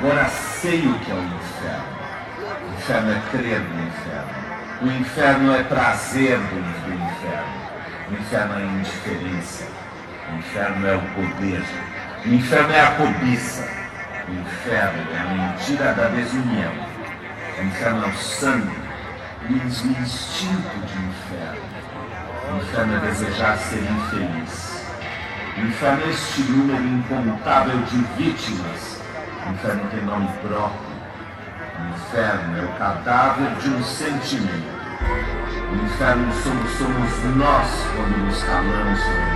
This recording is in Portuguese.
Agora sei o que é o inferno. O inferno é crer no inferno. O inferno é prazer do inferno. O inferno é a indiferença. O inferno é o poder. O inferno é a cobiça. O inferno é a mentira da desunião. O inferno é o sangue. O instinto de inferno. O inferno é desejar ser infeliz. O inferno é este número incontável de vítimas. O inferno tem nome próprio. O inferno é o cadáver de um sentimento. O inferno somos nós quando nos calamos sobre